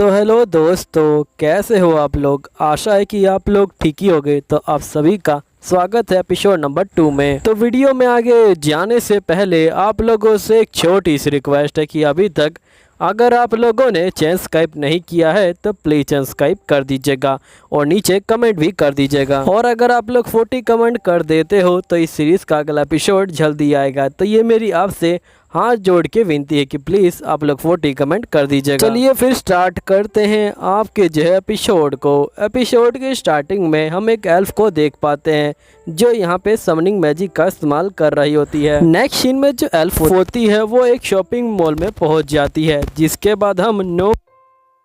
तो हेलो दोस्तों, कैसे हो आप लोग। आशा है कि आप लोग ठीक ही होंगे। तो आप सभी का स्वागत है एपिसोड नंबर 2 में। तो वीडियो में आगे जाने से पहले आप लोगों से एक छोटी सी रिक्वेस्ट है कि अभी तक अगर आप लोगों ने चैनल सब्सक्राइब नहीं किया है तो प्लीज़ चैनल सब्सक्राइब कर दीजिएगा और नीचे कमेंट भी कर दीजिएगा। और अगर आप लोग 40 कमेंट कर देते हो तो इस सीरीज़ का अगला एपिसोड जल्दी आएगा। तो ये मेरी आपसे हाथ जोड़ के विनती है कि प्लीज़ आप लोग 40 कमेंट कर दीजिएगा। चलिए फिर स्टार्ट करते हैं आपके जो है एपिसोड को। एपिसोड के स्टार्टिंग में हम एक एल्फ को देख पाते हैं जो यहाँ पे समनिंग मैजिक का इस्तेमाल कर रही होती है। नेक्स्ट सीन में जो एल्फ होती है वो एक शॉपिंग मॉल में पहुँच जाती है, जिसके बाद हम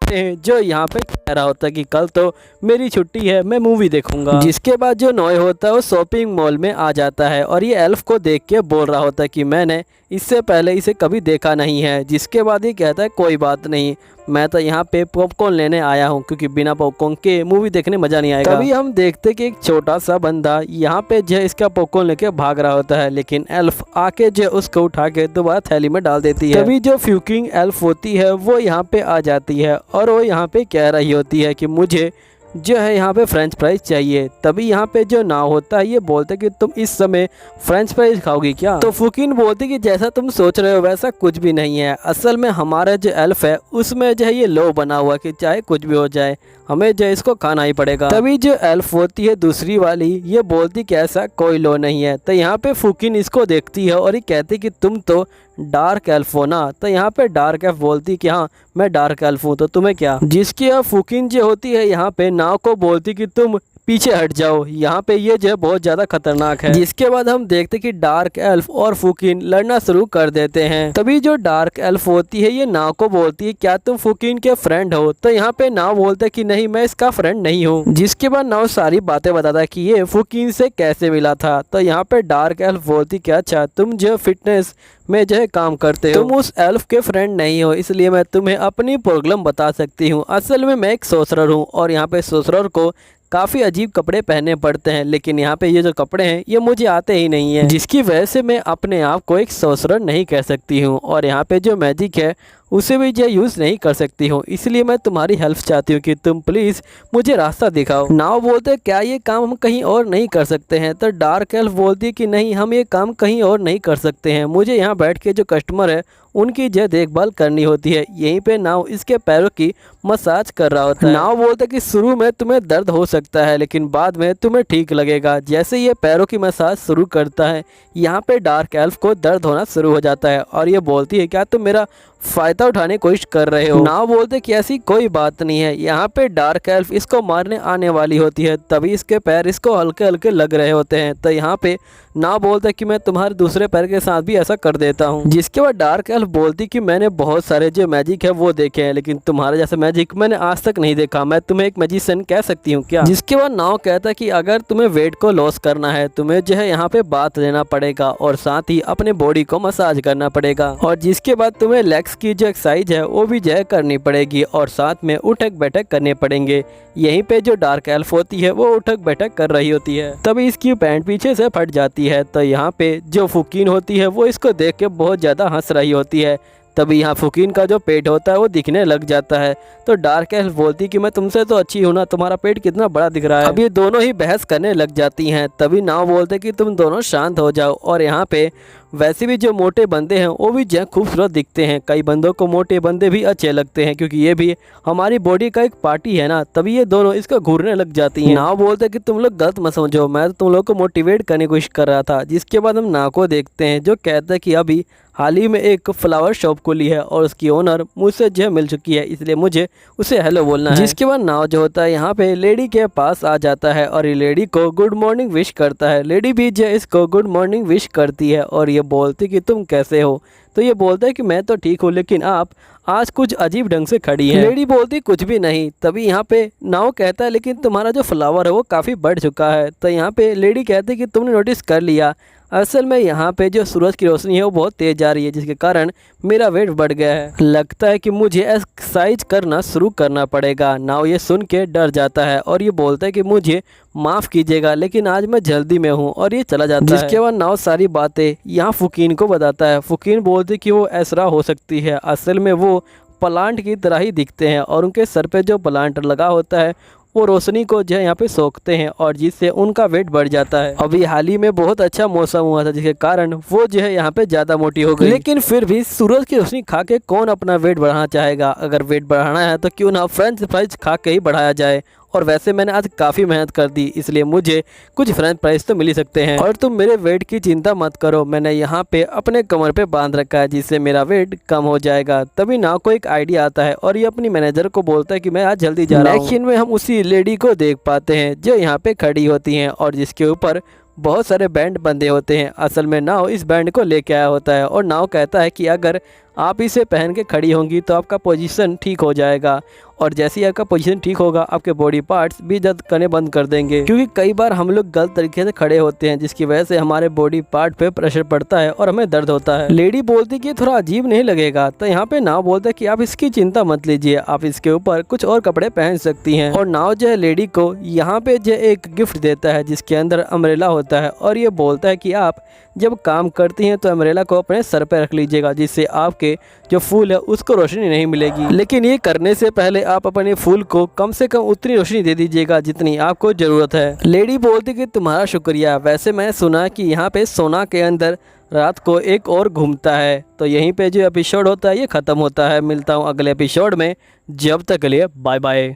जो यहाँ पे कह रहा होता है कि कल तो मेरी छुट्टी है, मैं मूवी देखूंगा। जिसके बाद जो नॉय होता है वो शॉपिंग मॉल में आ जाता है और ये एल्फ को देख के बोल रहा होता है कि मैंने इससे पहले इसे कभी देखा नहीं है। जिसके बाद ये कहता है कोई बात नहीं, मैं तो यहाँ पे पॉपकॉर्न लेने आया हूँ क्योंकि बिना पॉपकॉर्न के मूवी देखने मजा नहीं आएगा। तभी हम देखते कि एक छोटा सा बंदा यहाँ पे जो इसका पॉपकॉर्न लेके भाग रहा होता है, लेकिन एल्फ आके जो उसको उठा के दोबारा थैली में डाल देती है। तभी जो फ्यूकिंग एल्फ होती है वो यहाँ पे आ जाती है और वो यहाँ पे कह रही होती है कि मुझे जो है यहाँ पे फ्रेंच फ्राइज चाहिए। तभी यहाँ पे जो नाव होता है ये बोलते कि तुम इस समय फ्रेंच फ्राइज खाओगी क्या। तो फुकिन बोलती कि जैसा तुम सोच रहे हो वैसा कुछ भी नहीं है, असल में हमारा जो एल्फ है उसमें जो है ये लो बना हुआ कि चाहे कुछ भी हो जाए हमें जो इसको खाना ही पड़ेगा। तभी जो एल्फ होती है दूसरी वाली ये बोलती कि ऐसा कोई लो नहीं है। तो यहाँ पे फुकिन इसको देखती है और ये कहती कि तुम तो डार्क एल्फ हो ना। तो यहाँ पे डार्क एल्फ बोलती कि हाँ मैं डार्क एल्फ हूँ, तो तुम्हें क्या। जिसकी फुकिन जो होती है यहाँ पे नाव को बोलती कि तुम पीछे हट जाओ, यहाँ पे ये जो है बहुत ज़्यादा खतरनाक है। जिसके बाद हम देखते कि डार्क एल्फ और फुकिन लड़ना शुरू कर देते हैं। तभी जो डार्क एल्फ होती है ये नाव को बोलती है क्या तुम फुकिन के फ्रेंड हो। तो यहाँ पे नाव बोलता है कि नहीं मैं इसका फ्रेंड नहीं हूँ। जिसके बाद नाव सारी बातें बताता है कि ये फुकिन से कैसे मिला था। तो यहाँ पे डार्क एल्फ बोलती कि अच्छा तुम जो फिटनेस में जो है काम करते हो, तुम उस एल्फ के फ्रेंड नहीं हो, इसलिए मैं तुम्हें अपनी प्रॉब्लम बता सकती हूँ। असल में मैं एक सोर्सरर हूँ और यहाँ पे सोर्सरर को काफ़ी अजीब कपड़े पहनने पड़ते हैं, लेकिन यहाँ पे ये जो कपड़े हैं ये मुझे आते ही नहीं है, जिसकी वजह से मैं अपने आप को एक सोर्सरर नहीं कह सकती हूँ और यहाँ पे जो मैजिक है उसे भी जो यूज़ नहीं कर सकती हूँ। इसलिए मैं तुम्हारी हेल्प चाहती हूँ कि तुम प्लीज़ मुझे रास्ता दिखाओ। नाव बोलते क्या ये काम हम कहीं और नहीं कर सकते हैं। तो डार्क एल्फ बोलती है कि नहीं हम ये काम कहीं और नहीं कर सकते हैं, मुझे यहाँ बैठ के जो कस्टमर है उनकी जो देखभाल करनी होती है। यहीं पे नाव इसके पैरों की मसाज कर रहा होता है। नाव बोलता है कि शुरू में तुम्हें दर्द हो सकता है लेकिन बाद में तुम्हें ठीक लगेगा। जैसे ये पैरों की मसाज शुरू करता है यहाँ पे डार्क एल्फ को दर्द होना शुरू हो जाता है और ये बोलती है क्या तुम मेरा फ़ायदा उठाने की कोशिश कर रहे हो। नाव बोलते कि ऐसी कोई बात नहीं है। यहाँ पे डार्क एल्फ इसको मारने आने वाली होती है, तभी इसके पैर इसको हल्के हल्के लग रहे होते हैं। तो यहाँ पे नाव बोलता है कि मैं तुम्हारे दूसरे पैर के साथ भी ऐसा कर देता हूँ। जिसके बाद डार्क एल्फ बोलती कि मैंने बहुत सारे जो मैजिक है वो देखे हैं लेकिन तुम्हारे जैसा मैजिक मैंने आज तक नहीं देखा, मैं तुम्हें एक मैजिशियन कह सकती हूँ क्या। जिसके बाद नाव कहता है कि अगर तुम्हें वेट को लॉस करना है तुम्हें जो है यहाँ पे बात लेना पड़ेगा और साथ ही अपने बॉडी को मसाज करना पड़ेगा और जिसके बाद तुम्हें लेग्स की जो एक्सरसाइज है वो भी जय करनी पड़ेगी और साथ में उठक बैठक करने पड़ेंगे। यहीं पे जो डार्क एल्फ होती है वो उठक बैठक कर रही होती है, तभी इसकी पैंट पीछे से फट जाती है। तो यहाँ पे जो फुकीन होती है वो इसको देख के बहुत ज़्यादा हंस रही होती है। तभी यहाँ फुकीन का जो पेट होता है वो दिखने लग जाता है। तो डार्क एल्फ बोलती कि मैं तुमसे तो अच्छी हूँ ना, तुम्हारा पेट कितना बड़ा दिख रहा है। अब ये दोनों ही बहस करने लग जाती हैं। तभी नाव बोलते कि तुम दोनों शांत हो जाओ और यहाँ पे वैसे भी जो मोटे बंदे हैं वो भी जो खूबसूरत दिखते हैं। कई बंदों को मोटे बंदे भी अच्छे लगते हैं क्योंकि ये भी हमारी बॉडी का एक पार्टी है ना। तभी ये दोनों इसको घूरने लग जाती हैं। नाव बोलते कि तुम लोग गलत मत समझो, मैं तो तुम लोग को मोटिवेट करने की कोशिश कर रहा था। जिसके बाद हम नाव को देखते हैं जो कहता है कि अभी हाल ही में एक फ्लावर शॉप खुली है और उसकी ओनर मुझसे जो मिल चुकी है, इसलिए मुझे उसे हेलो बोलना है। जिसके बाद नाव जो होता है यहाँ पे लेडी के पास आ जाता है और ये लेडी को गुड मॉर्निंग विश करता है। लेडी भी जो इसको गुड मॉर्निंग विश करती है और ये बोलती कि तुम कैसे हो। तो ये बोलता है कि मैं तो ठीक हूँ लेकिन आप आज कुछ अजीब ढंग से खड़ी है। लेडी बोलती कुछ भी नहीं। तभी यहाँ पे नाव कहता है लेकिन तुम्हारा जो फ्लावर है वो काफ़ी बढ़ चुका है। तो यहाँ पे लेडी कहती है कि तुमने नोटिस कर लिया, असल में यहाँ पे जो सूरज की रोशनी है वो बहुत तेज़ जा रही है जिसके कारण मेरा वेट बढ़ गया है, लगता है कि मुझे एक्सरसाइज करना शुरू करना पड़ेगा। नाव ये सुन के डर जाता है और ये बोलता है कि मुझे माफ़ कीजिएगा लेकिन आज मैं जल्दी में हूँ और ये चला जाता है। जिसके बाद नाव सारी बातें यहाँ फुकीन को बताता है। फुकीन बोलती कि वो ऐसा हो सकती है, असल में वो प्लांट की तरह ही दिखते हैं और उनके सर पे जो प्लांट लगा होता है वो रोशनी को जो है यहाँ पे सोखते हैं और जिससे उनका वेट बढ़ जाता है। अभी हाल ही में बहुत अच्छा मौसम हुआ था जिसके कारण वो जो है यहाँ पे ज़्यादा मोटी हो गई। लेकिन फिर भी सूरज की रोशनी खा के कौन अपना वेट बढ़ाना चाहेगा। अगर वेट बढ़ाना है तो क्यों ना फ्रेंच फ्राइज खा के ही बढ़ाया जाए। और वैसे मैंने आज काफ़ी मेहनत कर दी, इसलिए मुझे कुछ फ्रेंच फ्राइज तो मिल ही सकते हैं। और तुम मेरे वेट की चिंता मत करो, मैंने यहाँ पे अपने कमर पे बांध रखा है जिससे मेरा वेट कम हो जाएगा। तभी नाव को एक आइडिया आता है और ये अपनी मैनेजर को बोलता है कि मैं आज जल्दी जा रहा हूँ। एक्शन में हम उसी लेडी को देख पाते हैं जो यहाँ पे खड़ी होती हैं और जिसके ऊपर बहुत सारे बैंड बंधे होते हैं। असल में नाव इस बैंड को लेके आया होता है और नाव कहता है कि अगर आप इसे पहन के खड़ी होंगी तो आपका पोजीशन ठीक हो जाएगा और जैसे ही आपका पोजीशन ठीक होगा आपके बॉडी पार्ट्स भी दर्द करने बंद कर देंगे। क्योंकि कई बार हम लोग गलत तरीके से खड़े होते हैं जिसकी वजह से हमारे बॉडी पार्ट पे प्रेशर पड़ता है और हमें दर्द होता है। लेडी बोलती कि थोड़ा अजीब नहीं लगेगा, तो यहाँ पे नाव बोलता है कि आप इसकी चिंता मत लीजिए, आप इसके ऊपर कुछ और कपड़े पहन सकती हैं। और नाव जो है लेडी को यहाँ पे जो एक गिफ्ट देता है जिसके अंदर अम्ब्रेला होता है और ये बोलता है कि आप जब काम करती हैं तो अम्ब्रेला को अपने सर पर रख लीजिएगा जिससे आपके जो फूल है उसको रोशनी नहीं मिलेगी। लेकिन ये करने से पहले आप अपने फूल को कम से कम उतनी रोशनी दे दीजिएगा जितनी आपको ज़रूरत है। लेडी बोलती कि तुम्हारा शुक्रिया, वैसे मैं सुना कि यहाँ पे सोना के अंदर रात को एक और घूमता है। तो यहीं पे जो एपिसोड होता है ये ख़त्म होता है। मिलता हूँ अगले एपिसोड में, जब तक के लिए बाय बाय।